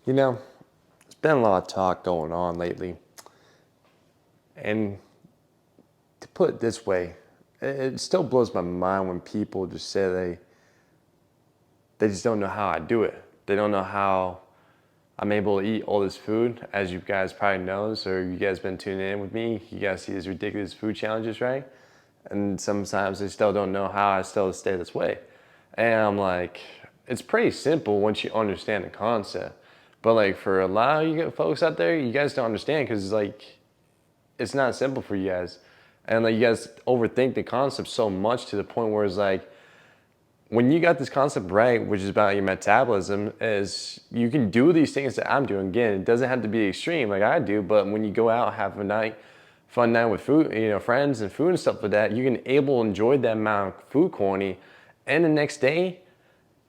You know, there's been a lot of talk going on lately. And to put it this way, it still blows my mind when people just say they just don't know how I do it. They don't know how I'm able to eat all this food, as you guys probably knows, or you guys been tuning in with me. You guys see these ridiculous food challenges, right? And sometimes they still don't know how I still stay this way. And I'm like, it's pretty simple once you understand the concept. But like for a lot of you folks out there, you guys don't understand because like it's not simple for you guys. And like you guys overthink the concept so much to the point where it's like when you got this concept right, which is about your metabolism, is you can do these things that I'm doing. Again, it doesn't have to be extreme like I do, but when you go out, have a night, fun night with food, friends and food and stuff like that, you can able to enjoy that amount of food quantity. And the next day,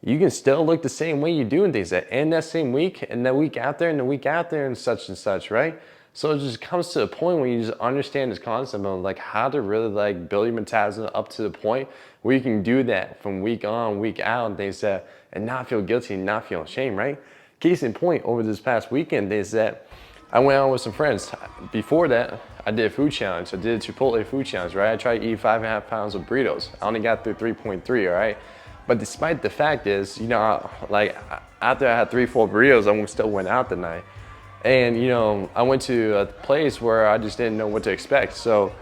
you can still look the same way you do in things that end that same week and that week out there and the week out there and such, right? So it just comes to a point where you just understand this concept of like how to really like build your metabolism up to the point where you can do that from week on, week out and things that, and not feel guilty and not feel ashamed, right? Case in point, over this past weekend is that I went out with some friends. Before that, I did a food challenge. I did a Chipotle food challenge, right? I tried to eat 5.5 pounds of burritos. I only got through 3.3, all right? But despite the fact is, like after I had 3-4 burritos, I still went out the night. And, I went to a place where I just didn't know what to expect. So,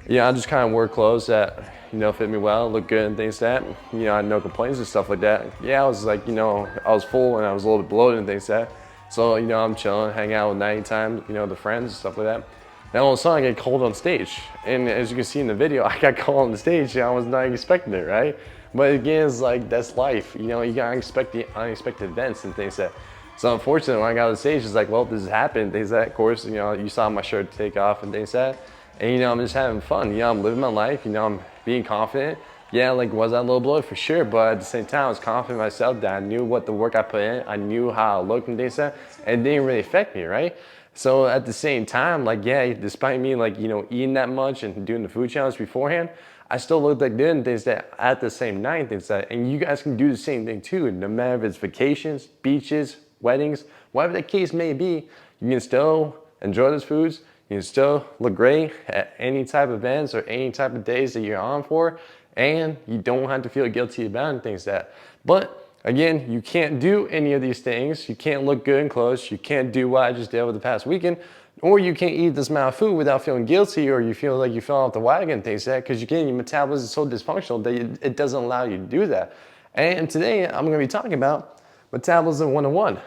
I just kind of wore clothes that, fit me well, looked good and things like that. I had no complaints and stuff like that. Yeah, I was like, I was full and I was a little bit bloated and things like that. So, I'm chilling, hanging out with nighttime, the friends and stuff like that. Then all of a sudden I get called on stage. And as you can see in the video, I got called on the stage and I was not expecting it, right? But again, it's like, that's life. You gotta expect the unexpected events and things like that. So unfortunately, when I got on the stage, it's like, well, this has happened. Things like that, of course, you saw my shirt take off and things like that. And, I'm just having fun. I'm living my life. I'm being confident. Yeah, like, was I a little bloated? For sure. But at the same time, I was confident in myself that I knew what the work I put in. I knew how I looked and things like that. And it didn't really affect me, right? So at the same time, like, yeah, despite me, like, eating that much and doing the food challenge beforehand, I still look like doing things that at the same night, things that, and you guys can do the same thing too. No matter if it's vacations, beaches, weddings, whatever the case may be, you can still enjoy those foods. You can still look great at any type of events or any type of days that you're on for, and you don't have to feel guilty about it, things like that. But again, you can't do any of these things. You can't look good in clothes. You can't do what I just did over the past weekend. Or you can't eat this amount of food without feeling guilty, or you feel like you fell off the wagon, things like that, because again, your metabolism is so dysfunctional that it doesn't allow you to do that. And today I'm going to be talking about Metabolism 101.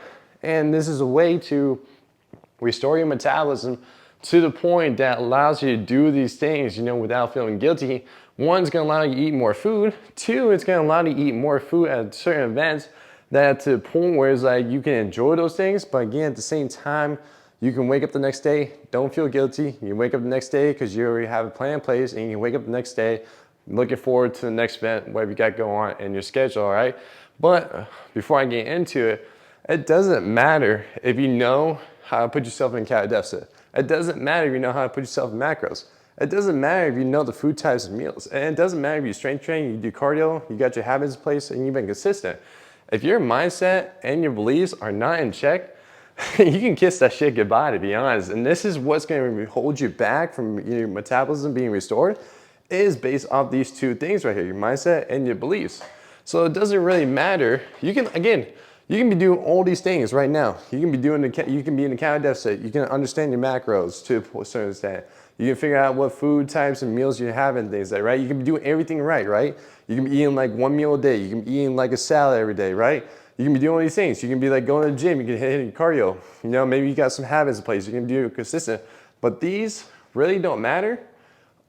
And this is a way to restore your metabolism to the point that allows you to do these things, without feeling guilty. One, it's going to allow you to eat more food. Two, it's going to allow you to eat more food at certain events that to the point where it's like you can enjoy those things, but again, at the same time, you can wake up the next day, don't feel guilty. You wake up the next day because you already have a plan in place, and you can wake up the next day looking forward to the next event, whatever you got going on in your schedule, all right? But before I get into it, it doesn't matter if you know how to put yourself in a calorie deficit. It doesn't matter if you know how to put yourself in macros. It doesn't matter if you know the food types and meals. And it doesn't matter if you strength train, you do cardio, you got your habits in place, and you've been consistent. If your mindset and your beliefs are not in check, you can kiss that shit goodbye, to be honest. And this is what's going to hold you back from your metabolism being restored, is based off these two things right here, your mindset and your beliefs. So it doesn't really matter. You can be doing all these things right now. You can be in a calorie deficit. You can understand your macros to a certain extent. You can figure out what food types and meals you have and things like that, right? You can be doing everything right? You can be eating like one meal a day. You can be eating like a salad every day, right? You can be doing all these things. You can be like going to the gym. You can hit cardio. Maybe you got some habits in place. You can do consistent. But these really don't matter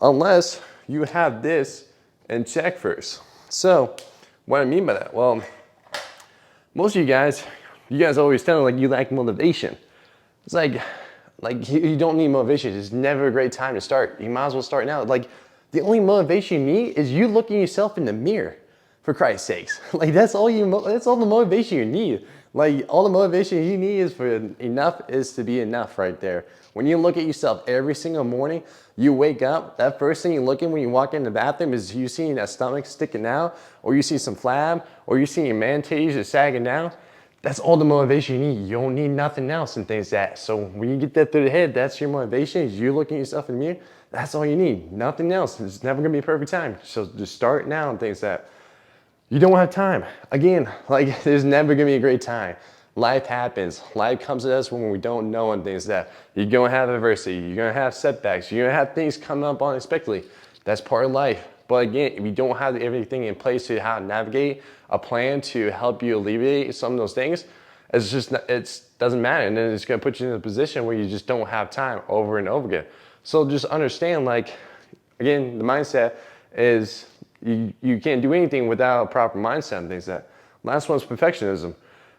unless you have this in check first. So what I mean by that? Well, most of you guys always tell me like you lack motivation. It's like you don't need motivation. It's never a great time to start. You might as well start now. Like the only motivation you need is you looking yourself in the mirror, for Christ's sakes. Like that's all the motivation you need. Like all the motivation you need is for enough is to be enough right there. When you look at yourself every single morning, you wake up, that first thing you look at when you walk in the bathroom is you seeing that stomach sticking out, or you see some flab, or you see your man titties just sagging down. that's all the motivation you need. You don't need nothing else and things like that. So when you get that through the head, that's your motivation. Is you looking at yourself in the mirror. That's all you need. Nothing else. It's never gonna be a perfect time. So just start now and things like that. You don't have time. Again, like there's never gonna be a great time. Life happens. Life comes at us when we don't know and things like that. You're gonna have adversity. You're gonna have setbacks. You're gonna have things come up unexpectedly. That's part of life. But again, if you don't have everything in place to how to navigate a plan to help you alleviate some of those things, it's just, it doesn't matter. And then it's gonna put you in a position where you just don't have time over and over again. So just understand, like, again, the mindset is you can't do anything without a proper mindset and things like that. Last one's perfectionism.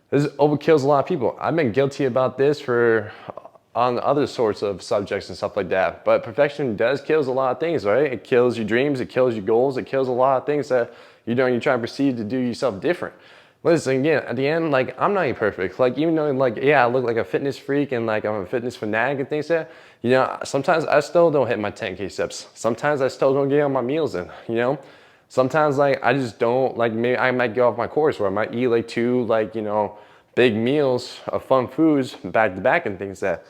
This overkills a lot of people. I've been guilty about this on other sorts of subjects and stuff like that. But perfection does kills a lot of things, right? It kills your dreams, it kills your goals, it kills a lot of things that you're trying to perceive to do yourself different. Listen, again, at the end, like, I'm not even perfect. Like, even though, like, yeah, I look like a fitness freak and like I'm a fitness fanatic and things like that, you know, sometimes I still don't hit my 10K steps. Sometimes I still don't get on my meals in, you know? Sometimes, like, I just don't, like, maybe I might get off my course where I might eat like 2, like, you know, big meals of fun foods back to back and things that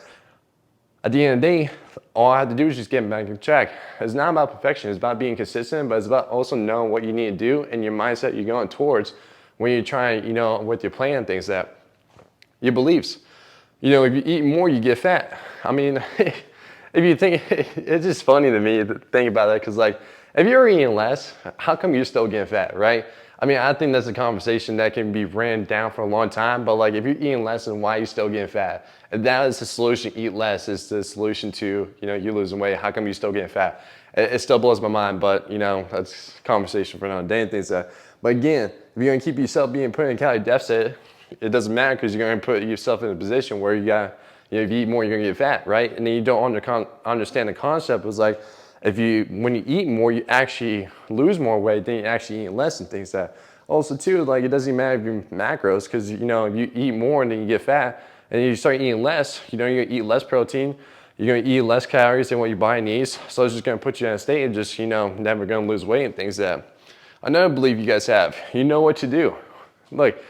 at the end of the day, all I have to do is just get back on track. It's not about perfection. It's about being consistent, but it's about also knowing what you need to do and your mindset you're going towards when you're trying, you know, with your plan, things that your beliefs. You know, if you eat more, you get fat. I mean, if you think, it's just funny to me to think about that, because like, if you're eating less, how come you're still getting fat, right? I mean, I think that's a conversation that can be ran down for a long time, but like, if you're eating less, then why are you still getting fat? And that is the solution. Eat less is the solution to, you know, you losing weight. How come you're still getting fat? It still blows my mind, but you know, that's a conversation for another day and things like that. But again, if you're gonna keep yourself being put in a calorie deficit, it doesn't matter, because you're gonna put yourself in a position where you got, you know, if you eat more, you're gonna get fat, right? And then you don't understand the concept. It's like, when you eat more, you actually lose more weight than you actually eat less and things like that. Also too, like, it doesn't matter if you're macros, because, you know, if you eat more and then you get fat and you start eating less, you know, you're gonna eat less protein, you're gonna eat less calories than what your body needs. So it's just gonna put you in a state of just, you know, never gonna lose weight and things like that. Another belief you guys have, you know what to do. Like,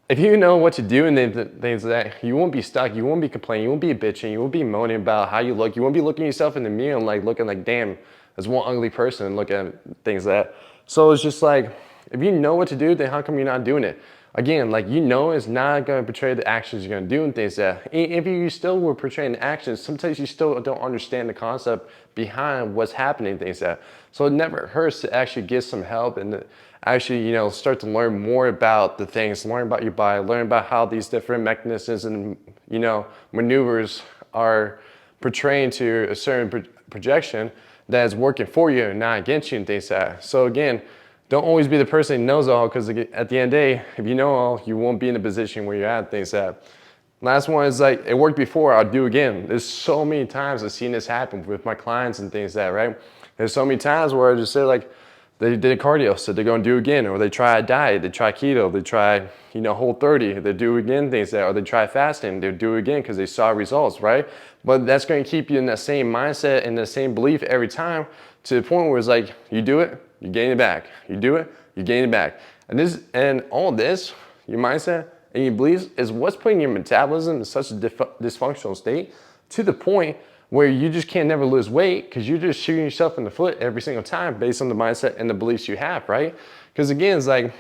if you know what to do and things like that, you won't be stuck, you won't be complaining, you won't be bitching, you won't be moaning about how you look, you won't be looking at yourself in the mirror and like looking like, damn, there's one ugly person and looking at things like that. So it's just like, if you know what to do, then how come you're not doing it? Again, like, you know, it's not gonna portray the actions you're gonna do and things like that. If you still were portraying the actions, sometimes you still don't understand the concept behind what's happening and things like that. So it never hurts to actually get some help and actually, you know, start to learn more about the things, learn about your body, learn about how these different mechanisms and, you know, maneuvers are portraying to a certain projection that is working for you and not against you and things like that. So again, don't always be the person who knows all, because at the end of the day, if you know all, you won't be in a position where you're at things that. Last one is like, it worked before, I'll do again. There's so many times I've seen this happen with my clients and things like that, right? There's so many times where I just say like, they did a cardio, so they're gonna do again, or they try a diet, they try keto, they try, you know, Whole30, they do again things like that, or they try fasting, they do again because they saw results, right? But that's gonna keep you in that same mindset and the same belief every time, to the point where it's like, you do it, you gain it back. You do it, you gain it back. And all this, your mindset and your beliefs, is what's putting your metabolism in such a dysfunctional state, to the point where you just can't never lose weight, because you're just shooting yourself in the foot every single time based on the mindset and the beliefs you have, right? Because again, it's like,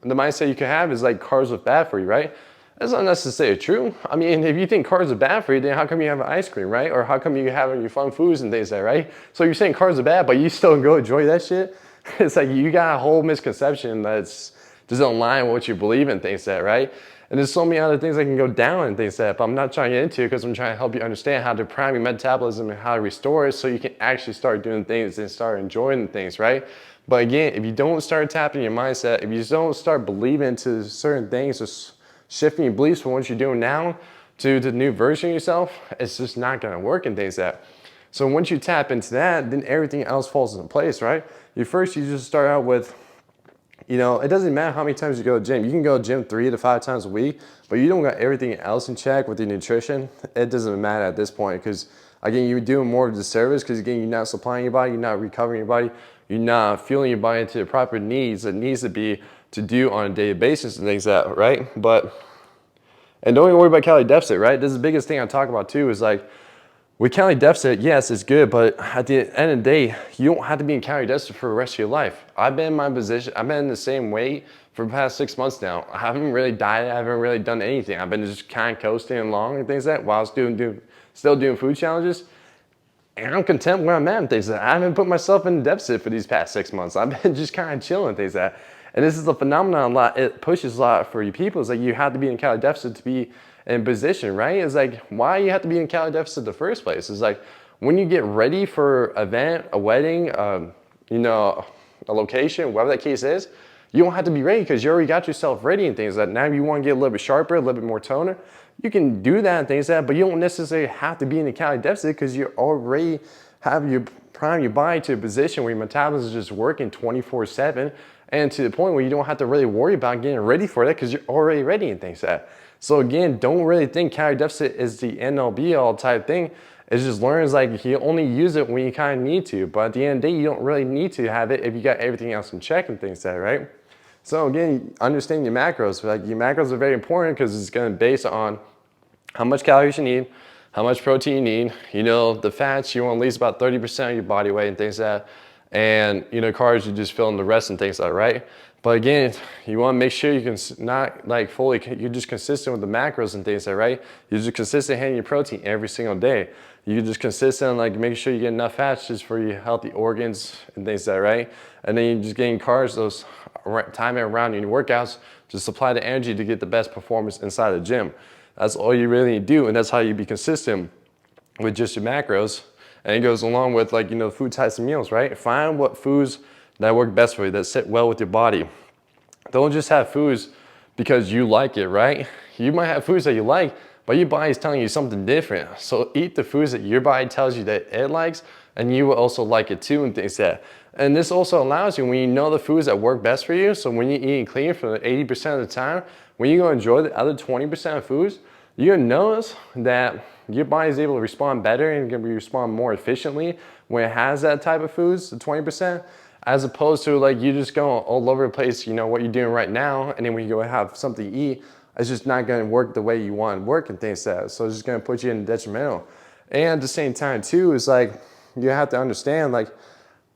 the mindset you can have is like, carbs are bad for you, right? That's not necessarily true. I mean, if you think carbs are bad for you, then how come you have ice cream, right? Or how come you have your fun foods and things like that, right? So you're saying carbs are bad, but you still go enjoy that shit? It's like, you got a whole misconception that's doesn't align with what you believe in, things like that, right? And there's so many other things that can go down and things like that, but I'm not trying to get into it, because I'm trying to help you understand how to prime your metabolism and how to restore it, so you can actually start doing things and start enjoying things, right? But again, if you don't start tapping your mindset, if you don't start believing into certain things, just shifting your beliefs from what you're doing now to the new version of yourself, it's just not gonna work and things like that. So once you tap into that, then everything else falls into place, right? You just start out with, you know, it doesn't matter how many times you go to the gym. You can go to the gym 3 to 5 times a week, but you don't got everything else in check with your nutrition. It doesn't matter at this point, because again, you're doing more of the service, because again, you're not supplying your body, you're not recovering your body, you're not fueling your body into the proper needs that needs to be to do on a daily basis and things like that, right? But And don't even worry about calorie deficit, right? This is the biggest thing I talk about too, is like, with calorie deficit, yes, it's good, but at the end of the day, you don't have to be in calorie deficit for the rest of your life. I've been in my position, I've been in the same weight for the past 6 months now. I haven't really dieted, I haven't really done anything. I've been just kind of coasting along and things like that while still doing food challenges. And I'm content where I'm at and things like that. I haven't put myself in deficit for these past 6 months. I've been just kind of chilling and things like that. And this is a phenomenon a lot, it pushes a lot for you people. It's like you have to be in calorie deficit to be in position, right? It's like, why you have to be in calorie deficit in the first place? It's like, when you get ready for an event, a wedding, you know, a location, whatever that case is, you don't have to be ready because you already got yourself ready and things like that. Now you want to get a little bit sharper, a little bit more toner, you can do that and things like that, but you don't necessarily have to be in the calorie deficit because you already have your prime your body to a position where your metabolism is just working 24/7 and to the point where you don't have to really worry about getting ready for that because you're already ready and things like that. So again, don't really think calorie deficit is the end all be all type thing. It's just learn, it's like you only use it when you kind of need to, but at the end of the day, you don't really need to have it if you got everything else in check and things like that, right? So again, understand your macros. Like your macros are very important because it's going to base on how much calories you need, how much protein you need. You know, the fats, you want at least about 30% of your body weight and things like that. And, you know, carbs, you just fill in the rest and things like that, right? But again, you want to make sure you can not like fully, you're just consistent with the macros and things like that, right? You're just consistent hitting your protein every single day. You're just consistent, like making sure you get enough fats just for your healthy organs and things like that, right? And then you're just getting carbs, those time around your workouts to supply the energy to get the best performance inside the gym. That's all you really need to do, and that's how you be consistent with just your macros. And it goes along with, like, you know, food types and meals, right? Find what foods that work best for you, that sit well with your body. Don't just have foods because you like it, right? You might have foods that you like, but your body's telling you something different. So eat the foods that your body tells you that it likes, and you will also like it too and things like that. And this also allows you, when you know the foods that work best for you, so when you're eating clean for 80% of the time, when you go enjoy the other 20% of foods, you're gonna notice that your body is able to respond better and can respond more efficiently when it has that type of foods, the 20%, as opposed to like you just going all over the place, you know, what you're doing right now, and then when you go have something to eat, it's just not gonna work the way you want to work and things like that. So it's just gonna put you in detrimental. And at the same time too, is like, you have to understand, like,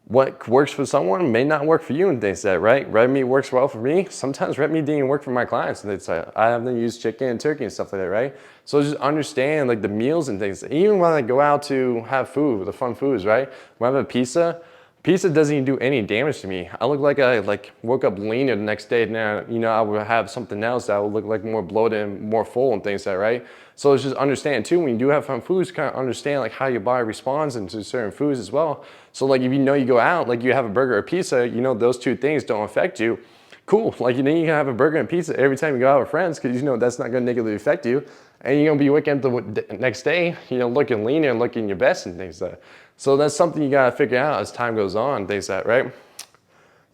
what works for someone may not work for you and things like that, right? Red meat works well for me. Sometimes red meat didn't even work for my clients. And it's like, I have them use chicken and turkey and stuff like that, right? So just understand like the meals and things. Even when I go out to have food, the fun foods, right? When I have a pizza doesn't even do any damage to me. I look like I woke up leaner the next day. Now, you know, I would have something else that would look like more bloated and more full and things like that, right? So it's just understand too, when you do have fun foods, kind of understand like how your body responds into certain foods as well. So like if you know you go out, like you have a burger or pizza, you know those two things don't affect you. Cool, like then you can have a burger and pizza every time you go out with friends because you know that's not gonna negatively affect you. And you're gonna be waking up the next day, you know, looking leaner and looking your best and things like that. So that's something you gotta figure out as time goes on, things like that, right?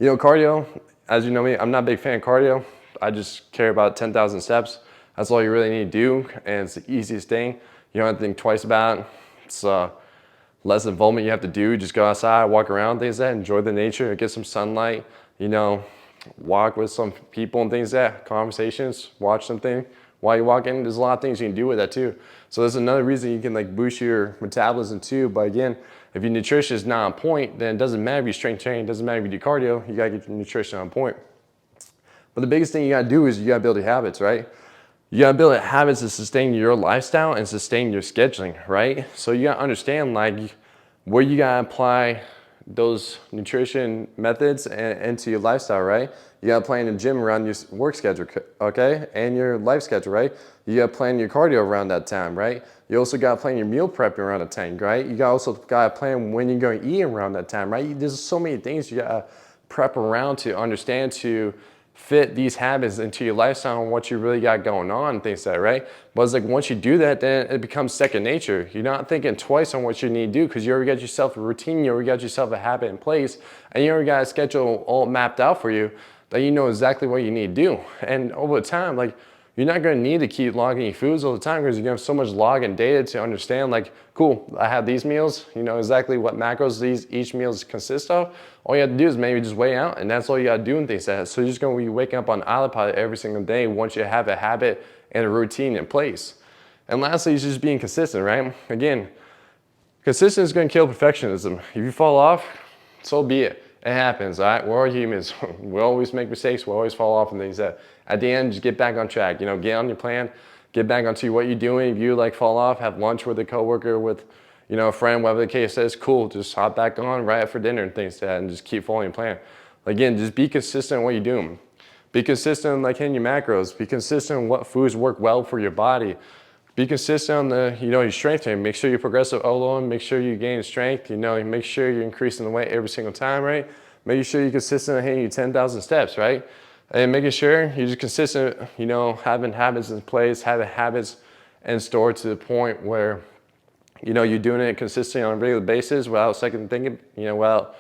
You know, cardio, as you know me, I'm not a big fan of cardio. I just care about 10,000 steps. That's all you really need to do, and it's the easiest thing. You don't have to think twice about it. It's less involvement you have to do. Just go outside, walk around, things like that, enjoy the nature, get some sunlight, you know, walk with some people and things like that, conversations, watch something while you're walking. There's a lot of things you can do with that too. So that's another reason you can like boost your metabolism too. But again, if your nutrition is not on point, then it doesn't matter if you strength train, it doesn't matter if you do cardio, you gotta get your nutrition on point. But the biggest thing you gotta do is you gotta build your habits, right? You gotta build habits to sustain your lifestyle and sustain your scheduling, right? So you gotta understand like where you gotta apply those nutrition methods into your lifestyle, right? You gotta plan the gym around your work schedule, okay? And your life schedule, right? You gotta plan your cardio around that time, right? You also gotta plan your meal prep around that time, right? You also gotta plan when you're gonna eat around that time, right? There's so many things you gotta prep around to understand to fit these habits into your lifestyle and what you really got going on and things like that, right? But it's like once you do that, then it becomes second nature. You're not thinking twice on what you need to do because you already got yourself a routine, you already got yourself a habit in place, and you already got a schedule all mapped out for you that you know exactly what you need to do. And over time, like, you're not going to need to keep logging your foods all the time because you're going to have so much log and data to understand, like, cool, I have these meals, you know exactly what macros each meal consists of. All you have to do is maybe just weigh out, and that's all you got to do and things like that. So you're just going to be waking up on autopilot every single day once you have a habit and a routine in place. And lastly, is just being consistent, right? Again, consistency is going to kill perfectionism. If you fall off, so be it. It happens, all right? We're all humans. We always make mistakes. We always fall off and things that at the end, just get back on track. You know, get on your plan, get back onto what you're doing. If you like fall off, have lunch with a coworker, with, you know, a friend, whatever the case is, cool. Just hop back on right after dinner and things like that, and just keep following your plan. Again, just be consistent in what you're doing. Be consistent like in your macros. Be consistent in what foods work well for your body. Be consistent on the, you know, your strength training. Make sure you're progressive O-load. Make sure you gain strength. You know, make sure you're increasing the weight every single time, right? Making sure you're consistent in hitting your 10,000 steps, right? And making sure you're just consistent, you know, having habits in place, having habits in store to the point where, you know, you're doing it consistently on a regular basis without second thinking, you know, without,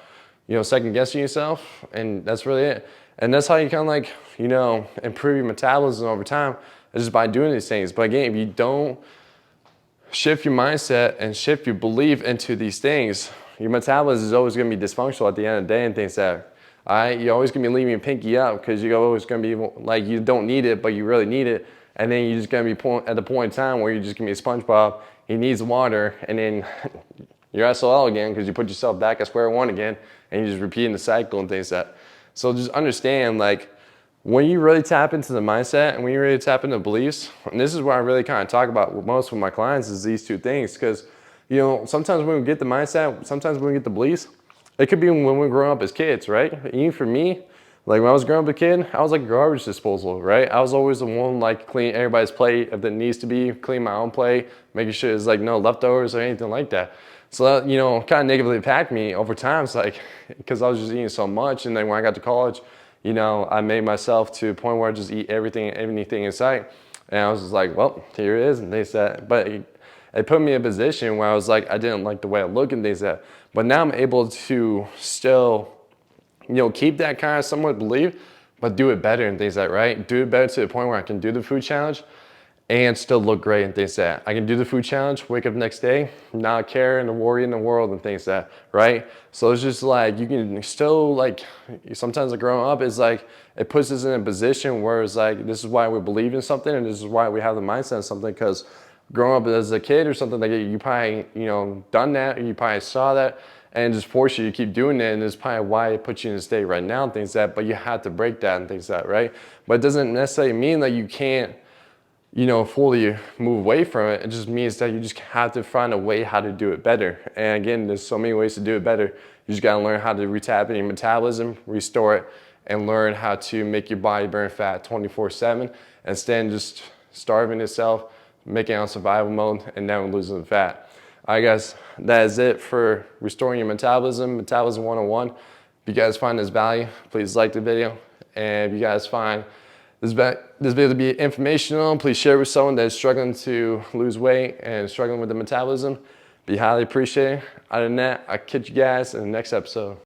you know, second guessing yourself. And that's really it. And that's how you kind of like, you know, improve your metabolism over time, is just by doing these things. But again, if you don't shift your mindset and shift your belief into these things, your metabolism is always going to be dysfunctional at the end of the day and things that, all right, you're always going to be leaving your pinky up because you're always going to be like, you don't need it, but you really need it. And then you're just going to be at the point in time where you're just going to be a SpongeBob. He needs water, and then you're SOL again because you put yourself back at square one again, and you're just repeating the cycle and things that. So just understand, like, when you really tap into the mindset and when you really tap into beliefs, and this is what I really kind of talk about most with my clients, is these two things. Because, you know, sometimes when we get the mindset, sometimes when we get the beliefs, it could be when we're growing up as kids, right? Even for me, like when I was growing up a kid, I was like a garbage disposal, right? I was always the one like cleaning everybody's plate if it needs to be, clean my own plate, making sure there's like no leftovers or anything like that. So that, you know, kind of negatively impacted me over time. It's like, because I was just eating so much. And then when I got to college, you know, I made myself to a point where I just eat everything and anything in sight. And I was just like, well, here it is. And they said, but it put me in a position where I was like, I didn't like the way I look and things like that. But now I'm able to still, you know, keep that kind of somewhat belief, but do it better and things like that, right? Do it better to the point where I can do the food challenge and still look great and things like that. I can do the food challenge, wake up the next day, not care and worry in the world and things like that, right? So it's just like, you can still like, sometimes like growing up is like, it puts us in a position where it's like, this is why we believe in something and this is why we have the mindset of something, because growing up as a kid or something like that, you probably, you know, done that, or you probably saw that and just force you to keep doing it, and it's probably why it puts you in a state right now and things like that, but you have to break that and things like that, right? But it doesn't necessarily mean that you can't, you know, fully move away from it. It just means that you just have to find a way how to do it better. And again, there's so many ways to do it better. You just gotta learn how to retap in your metabolism, restore it, and learn how to make your body burn fat 24/7 instead of just starving itself, making it on survival mode, and never losing the fat. All right, guys, that is it for restoring your metabolism, Metabolism 101. If you guys find this value, please like the video. And if you guys find this video to be informational, please share it with someone that is struggling to lose weight and struggling with the metabolism. Be highly appreciated. Other than that, I'll catch you guys in the next episode.